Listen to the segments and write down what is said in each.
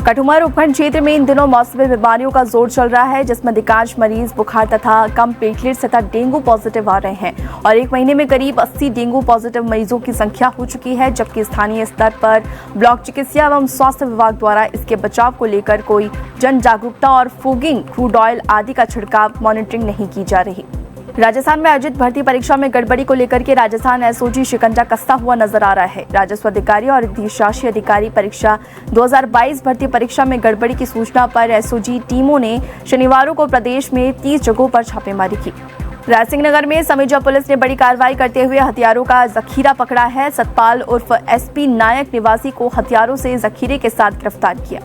कटुमर उपखंड क्षेत्र में इन दिनों मौसमी बीमारियों का जोर चल रहा है, जिसमें अधिकांश मरीज बुखार तथा कम प्लेटलेट्स तथा डेंगू पॉजिटिव आ रहे हैं और एक महीने में करीब 80 डेंगू पॉजिटिव मरीजों की संख्या हो चुकी है, जबकि स्थानीय स्तर पर ब्लॉक चिकित्सा एवं स्वास्थ्य विभाग द्वारा इसके बचाव को लेकर कोई जन जागरूकता और फोगिंग, क्रूड ऑयल आदि का छिड़काव, मॉनिटरिंग नहीं की जा रही। राजस्थान में आयोजित भर्ती परीक्षा में गड़बड़ी को लेकर के राजस्थान एसओजी शिकंजा कसता हुआ नजर आ रहा है। राजस्व अधिकारी और अधिशासी अधिकारी परीक्षा 2022 भर्ती परीक्षा में गड़बड़ी की सूचना पर एसओजी टीमों ने शनिवार को प्रदेश में 30 जगहों पर छापेमारी की। रायसिंह नगर में समीजा पुलिस ने बड़ी कार्रवाई करते हुए हथियारों का जखीरा पकड़ा है। सतपाल उर्फ एसपी नायक निवासी को हथियारों से जखीरे के साथ गिरफ्तार किया।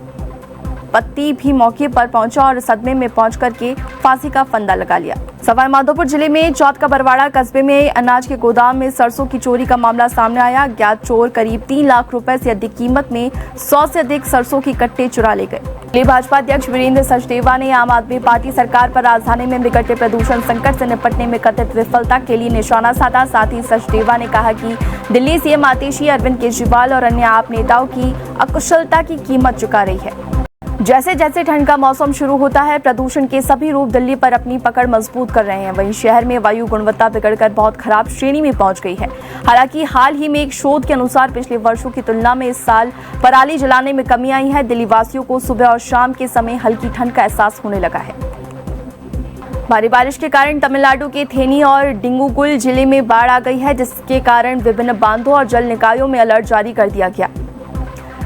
पति भी मौके पर पहुंचा और सदमे में पहुंच करके फांसी का फंदा लगा लिया। सवाई माधोपुर जिले में चौथ का बरवाड़ा कस्बे में अनाज के गोदाम में सरसों की चोरी का मामला सामने आया। ज्ञात चोर करीब 3 लाख रुपए से अधिक कीमत में 100 से अधिक सरसों की कट्टे चुरा ले गए। भाजपा अध्यक्ष वीरेंद्र सचदेवा ने आम आदमी पार्टी सरकार पर राजधानी में बिगड़ते प्रदूषण संकट से निपटने में कथित विफलता के लिए निशाना साधा। साथ ही सचदेवा ने कहा कि दिल्ली सीएम आतिशी, अरविंद केजरीवाल और अन्य आप नेताओं की अकुशलता की कीमत चुका रही है। जैसे जैसे ठंड का मौसम शुरू होता है, प्रदूषण के सभी रूप दिल्ली पर अपनी पकड़ मजबूत कर रहे हैं। वहीं शहर में वायु गुणवत्ता बिगड़कर बहुत खराब श्रेणी में पहुंच गई है। हालांकि हाल ही में एक शोध के अनुसार पिछले वर्षों की तुलना में इस साल पराली जलाने में कमी आई है। दिल्ली वासियों को सुबह और शाम के समय हल्की ठंड का एहसास होने लगा है। भारी बारिश के कारण तमिलनाडु के थेनी और डिंगुगुल जिले में बाढ़ आ गई है, जिसके कारण विभिन्न बांधों और जल निकायों में अलर्ट जारी कर दिया गया।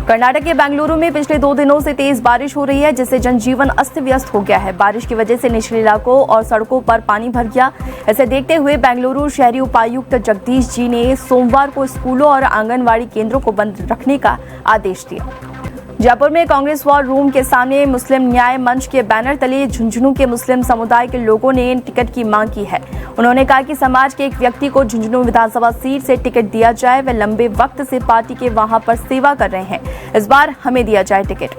कर्नाटक के बेंगलुरु में पिछले 2 दिनों से तेज बारिश हो रही है, जिससे जनजीवन अस्त व्यस्त हो गया है। बारिश की वजह से निचले इलाकों और सड़कों पर पानी भर गया। इसे देखते हुए बेंगलुरु शहरी उपायुक्त जगदीश जी ने सोमवार को स्कूलों और आंगनवाड़ी केंद्रों को बंद रखने का आदेश दिया। जयपुर में कांग्रेस वॉर रूम के सामने मुस्लिम न्याय मंच के बैनर तले झुंझुनू के मुस्लिम समुदाय के लोगों ने टिकट की मांग की है। उन्होंने कहा कि समाज के एक व्यक्ति को झुंझुनू विधानसभा सीट से टिकट दिया जाए। वे लंबे वक्त से पार्टी के वहां पर सेवा कर रहे हैं, इस बार हमें दिया जाए टिकट।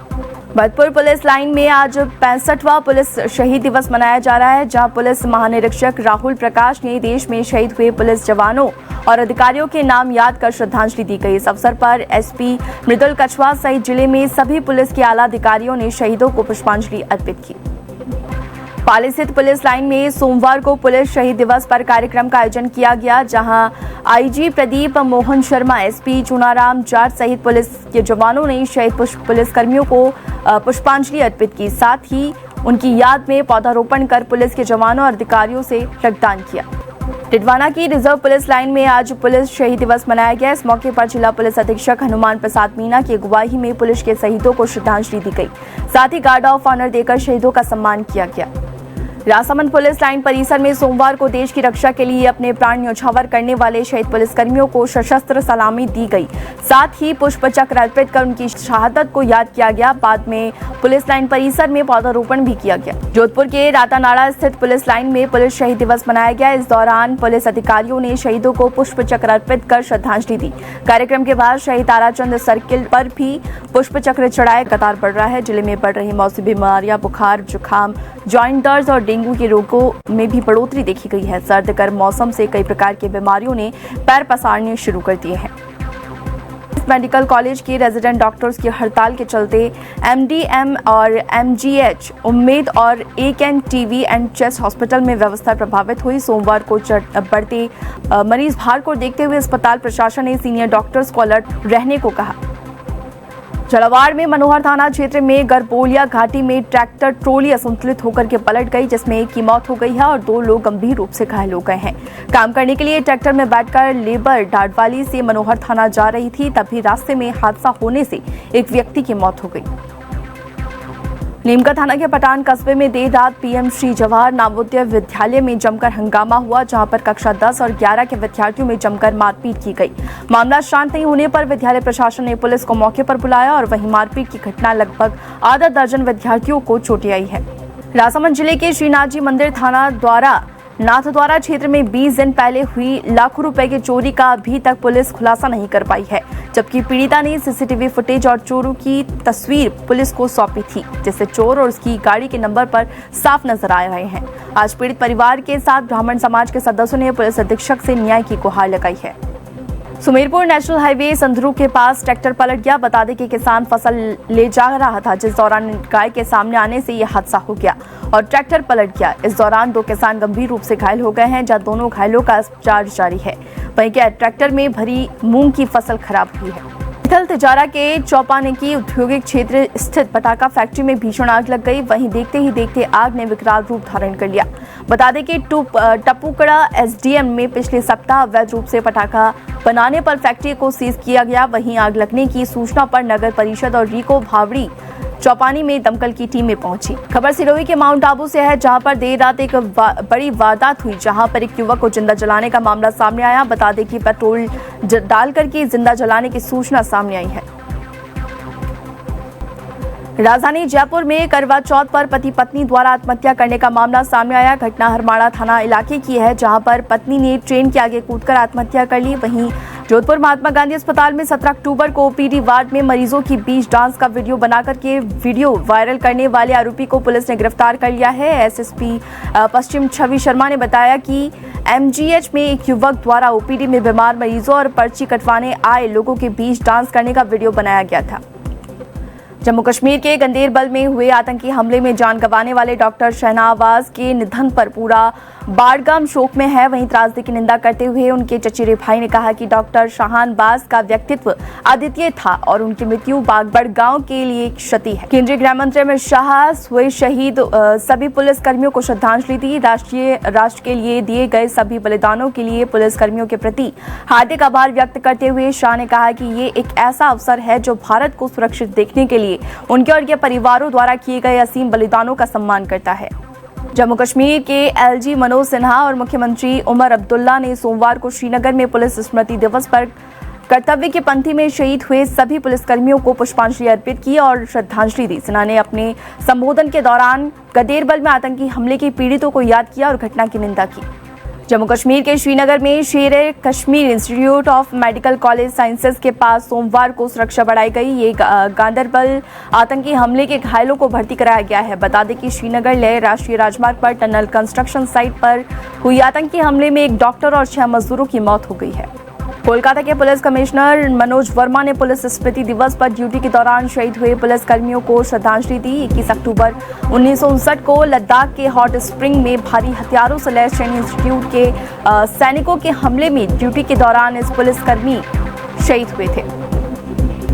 भरतपुर पुलिस लाइन में आज 65वां पुलिस शहीद दिवस मनाया जा रहा है, जहां पुलिस महानिरीक्षक राहुल प्रकाश ने देश में शहीद हुए पुलिस जवानों और अधिकारियों के नाम याद कर श्रद्धांजलि दी गई। इस अवसर पर एसपी मृदुल कछवा सहित जिले में सभी पुलिस के आला अधिकारियों ने शहीदों को पुष्पांजलि अर्पित की। पाली स्थित पुलिस लाइन में सोमवार को पुलिस शहीद दिवस पर कार्यक्रम का आयोजन किया गया, जहां आईजी प्रदीप मोहन शर्मा, एसपी चुनाराम जाट सहित पुलिस के जवानों ने शहीद पुलिसकर्मियों को पुष्पांजलि अर्पित की। साथ ही उनकी याद में पौधारोपण कर पुलिस के जवानों और अधिकारियों से रक्तदान किया। टिटवाना की रिजर्व पुलिस लाइन में आज पुलिस शहीद दिवस मनाया गया। इस मौके पर जिला पुलिस अधीक्षक हनुमान प्रसाद मीना की अगुवाई में पुलिस के शहीदों को श्रद्धांजलि दी गई। साथ ही गार्ड ऑफ ऑनर देकर शहीदों का सम्मान किया गया। राजसमंद पुलिस लाइन परिसर में सोमवार को देश की रक्षा के लिए अपने प्राण न्यौछावर करने वाले शहीद पुलिसकर्मियों को सशस्त्र सलामी दी गई। साथ ही पुष्प चक्र अर्पित कर उनकी शहादत को याद किया गया। बाद में पुलिस लाइन परिसर में पौधारोपण भी किया गया। जोधपुर के रातानाड़ा स्थित पुलिस लाइन में पुलिस शहीद दिवस मनाया गया। इस दौरान पुलिस अधिकारियों ने शहीदों को पुष्प चक्र अर्पित कर श्रद्धांजलि दी। कार्यक्रम के बाद शहीद ताराचंद सर्किल पर भी पुष्प चक्र चढ़ाए। कतार बढ़ रहा है। जिले में बढ़ रही मौसमी बीमारियां, बुखार, जुकाम, जॉइंट दर्द और डेंगू के रोगों में भी बढ़ोतरी देखी गई है। सर्द गर्म मौसम से कई प्रकार की बीमारियों ने पैर पसारने शुरू कर दिए हैं। मेडिकल कॉलेज के रेजिडेंट डॉक्टर्स की हड़ताल के चलते एमडीएम और एमजीएच, उम्मेद और एकेन टीवी एंड चेस्ट हॉस्पिटल में व्यवस्था प्रभावित हुई। सोमवार को बढ़ते मरीज भार को देखते हुए अस्पताल प्रशासन ने सीनियर डॉक्टर्स को अलर्ट रहने को कहा। झालावाड़ में मनोहर थाना क्षेत्र में गरबोलिया घाटी में ट्रैक्टर ट्रोली असंतुलित होकर के पलट गई, जिसमें एक की मौत हो गई है और 2 लोग गंभीर रूप से घायल हो गए हैं। काम करने के लिए ट्रैक्टर में बैठकर लेबर डाडवाली से मनोहर थाना जा रही थी, तभी रास्ते में हादसा होने से एक व्यक्ति की मौत हो गई। नीमका थाना के पठान कस्बे में देर रात पीएम श्री जवाहर नवोदय विद्यालय में जमकर हंगामा हुआ, जहां पर कक्षा 10 और 11 के विद्यार्थियों में जमकर मारपीट की गई। मामला शांत नहीं होने पर विद्यालय प्रशासन ने पुलिस को मौके पर बुलाया और वहीं मारपीट की घटना लगभग आधा दर्जन विद्यार्थियों को चोटें आई है। राजसमंद जिले के श्रीनाथ जी मंदिर थाना द्वारा नाथद्वारा क्षेत्र में 20 दिन पहले हुई लाखों रुपए की चोरी का अभी तक पुलिस खुलासा नहीं कर पाई है, जबकि पीड़िता ने सीसीटीवी फुटेज और चोरों की तस्वीर पुलिस को सौंपी थी, जिससे चोर और उसकी गाड़ी के नंबर पर साफ नजर आ रहे हैं। आज पीड़ित परिवार के साथ ब्राह्मण समाज के सदस्यों ने पुलिस अधीक्षक से न्याय की गुहार लगाई है। सुमेरपुर नेशनल हाईवे संधरू के पास ट्रैक्टर पलट गया। बता दें कि किसान फसल ले जा रहा था, जिस दौरान गाय के सामने आने से यह हादसा हो गया और ट्रैक्टर पलट गया। इस दौरान 2 किसान गंभीर रूप से घायल हो गए हैं, जहां दोनों घायलों का उपचार जारी है। वहीं ट्रैक्टर में भरी मूंग की फसल खराब हुई है। थल तिजारा के चौपानेकी औद्योगिक क्षेत्र स्थित पटाखा फैक्ट्री में भीषण आग लग गई। वहीं देखते ही देखते आग ने विकराल रूप धारण कर लिया। बता दें कि टप्पूकड़ा एसडीएम में पिछले सप्ताह अवैध रूप से पटाखा बनाने पर फैक्ट्री को सीज किया गया। वहीं आग लगने की सूचना पर नगर परिषद और रीको भावड़ी चौपानी में दमकल की टीमें पहुंची। खबर सिरोही के माउंट आबू से है, जहां पर देर रात एक बड़ी वारदात हुई, जहां पर एक युवक को जिंदा जलाने का मामला सामने आया। बता दें कि पेट्रोल डालकर के जिंदा जलाने की सूचना सामने आई है। राजधानी जयपुर में करवा चौथ पर पति पत्नी द्वारा आत्महत्या करने का मामला सामने आया। घटना हरमाड़ा थाना इलाके की है, जहां पर पत्नी ने ट्रेन के आगे कूदकर आत्महत्या कर ली। वहीं जोधपुर महात्मा गांधी अस्पताल में 17 अक्टूबर को ओपीडी वार्ड में मरीजों की बीच डांस का वीडियो बनाकर के वीडियो वायरल करने वाले आरोपी को पुलिस ने गिरफ्तार कर लिया है। एसएसपी पश्चिम छवि शर्मा ने बताया कि एमजीएच में एक युवक द्वारा ओपीडी में बीमार मरीजों और पर्ची कटवाने आए लोगों के बीच डांस करने का वीडियो बनाया गया था। जम्मू कश्मीर के गंदेरबल में हुए आतंकी हमले में जान गंवाने वाले डॉक्टर शहनावाज के निधन पर पूरा बाड़गाम शोक में है। वहीं त्रासदी की निंदा करते हुए उनके चचेरे भाई ने कहा कि डॉक्टर शहनावाज का व्यक्तित्व अद्वितीय था और उनकी मृत्यु बाड़गांव के लिए एक क्षति है। केंद्रीय गृह मंत्री अमित शाह हुए शहीद सभी पुलिस कर्मियों को श्रद्धांजलि दी। राष्ट्र के लिए दिए गए सभी बलिदानों के लिए पुलिस कर्मियों के प्रति हार्दिक आभार व्यक्त करते हुए शाह ने कहा कि ये एक ऐसा अवसर है जो भारत को सुरक्षित देखने के लिए उनके और के परिवारों द्वारा किए गए असीम बलिदानों का सम्मान करता है। जम्मू कश्मीर के एलजी मनोज सिन्हा और मुख्यमंत्री उमर अब्दुल्ला ने सोमवार को श्रीनगर में पुलिस स्मृति दिवस पर कर्तव्य की पंक्ति में शहीद हुए सभी पुलिसकर्मियों को पुष्पांजलि अर्पित की और श्रद्धांजलि दी। सिन्हा ने अपने संबोधन के दौरान गंदेरबल में आतंकी हमले के पीड़ितों को याद किया और घटना की निंदा की। जम्मू कश्मीर के श्रीनगर में शेर Kashmir institute of medical college sciences के पास सोमवार को सुरक्षा बढ़ाई गई। ये गांदरबल आतंकी हमले के घायलों को भर्ती कराया गया है। बता दें कि श्रीनगर लेह राष्ट्रीय राजमार्ग पर टनल कंस्ट्रक्शन साइट पर हुई आतंकी हमले में एक डॉक्टर और 6 मजदूरों की मौत हो गई है। कोलकाता के पुलिस कमिश्नर मनोज वर्मा ने पुलिस स्मृति दिवस पर ड्यूटी के दौरान शहीद हुए पुलिस कर्मियों को श्रद्धांजलि दी। 21 अक्टूबर 1959 को लद्दाख के हॉट स्प्रिंग में भारी हथियारों से लैस सैन्य इंस्टीट्यूट के सैनिकों के हमले में ड्यूटी के दौरान इस पुलिसकर्मी शहीद हुए थे।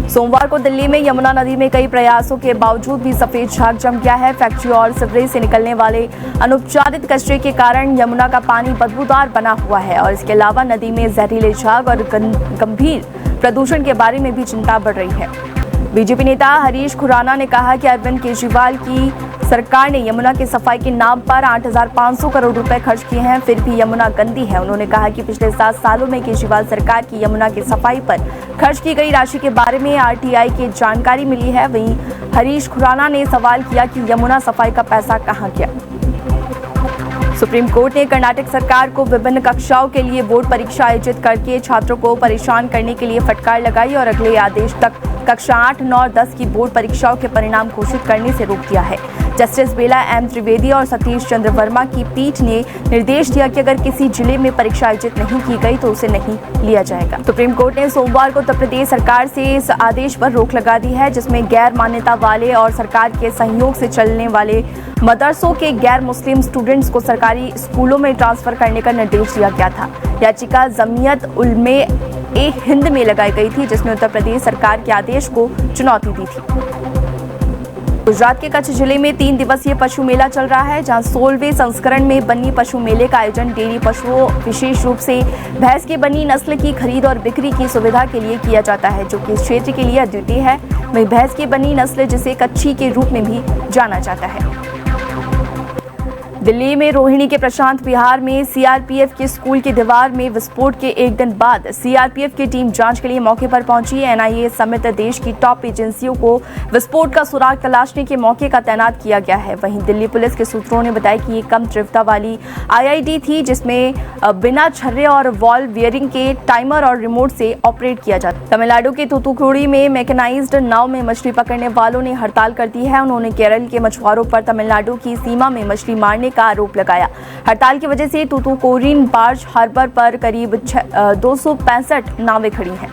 सोमवार को दिल्ली में यमुना नदी में कई प्रयासों के बावजूद भी सफेद झाग जम गया है। फैक्ट्री और सीवरेज से निकलने वाले अनुपचारित कचरे के कारण यमुना का पानी बदबूदार बना हुआ है और इसके अलावा नदी में जहरीले झाग और गंभीर प्रदूषण के बारे में भी चिंता बढ़ रही है। बीजेपी नेता हरीश खुराना ने कहा कि अरविंद केजरीवाल की सरकार ने यमुना की सफाई के नाम पर 8,500 करोड़ रुपए खर्च किए हैं, फिर भी यमुना गंदी है। उन्होंने कहा कि पिछले 7 सालों में केजरीवाल सरकार की यमुना की सफाई पर खर्च की गई राशि के बारे में आरटीआई की जानकारी मिली है। वहीं हरीश खुराना ने सवाल किया कि यमुना सफाई का पैसा कहां गया। सुप्रीम कोर्ट ने कर्नाटक सरकार को विभिन्न कक्षाओं के लिए बोर्ड परीक्षा आयोजित करके छात्रों को परेशान करने के लिए फटकार लगाई और अगले आदेश तक कक्षा 8, 9 और 10 की बोर्ड परीक्षाओं के परिणाम घोषित करने से रोक दिया है। जस्टिस बेला एम त्रिवेदी और सतीश चंद्र वर्मा की पीठ ने निर्देश दिया कि अगर किसी जिले में परीक्षा आयोजित नहीं की गई तो उसे नहीं लिया जाएगा। सुप्रीम कोर्ट ने सोमवार को उत्तर प्रदेश सरकार से इस आदेश पर रोक लगा दी है, जिसमें गैर मान्यता वाले और सरकार के सहयोग से चलने वाले मदरसों के गैर मुस्लिम स्टूडेंट्स को सरकारी स्कूलों में ट्रांसफर करने का निर्देश दिया गया था। याचिका जमीयत उलमे ए हिंद में लगाई गई थी, जिसमें उत्तर प्रदेश सरकार के आदेश को चुनौती दी थी। गुजरात के कच्छ जिले में 3 दिवसीय पशु मेला चल रहा है, जहां 16वें संस्करण में बन्नी पशु मेले का आयोजन डेयरी पशुओं, विशेष रूप से भैंस की बन्नी नस्ल की खरीद और बिक्री की सुविधा के लिए किया जाता है, जो कि इस क्षेत्र के लिए अद्वितीय है। वहीं भैंस की बन्नी नस्ल, जिसे कच्छी के रूप में भी जाना जाता है। दिल्ली में रोहिणी के प्रशांत विहार में सीआरपीएफ के स्कूल की दीवार में विस्फोट के एक दिन बाद सीआरपीएफ की टीम जांच के लिए मौके पर पहुंची। एनआईए समेत देश की टॉप एजेंसियों को विस्फोट का सुराग तलाशने के मौके का तैनात किया गया है। वहीं दिल्ली पुलिस के सूत्रों ने बताया कि ये कम तीव्रता वाली आईईडी थी, जिसमें बिना छर्रे और वॉल वियरिंग के टाइमर और रिमोट से ऑपरेट किया जाता। तमिलनाडु के तूतुकुड़ी में मैकेनाइज्ड नाव में मछली पकड़ने वालों ने हड़ताल कर दी है। उन्होंने केरल के मछुआरों पर तमिलनाडु की सीमा में मछली मारने करने का आरोप लगाया। हड़ताल की वजह से तूतुकुड़िन बार्ज हार्बर पर करीब 265 नावें खड़ी हैं।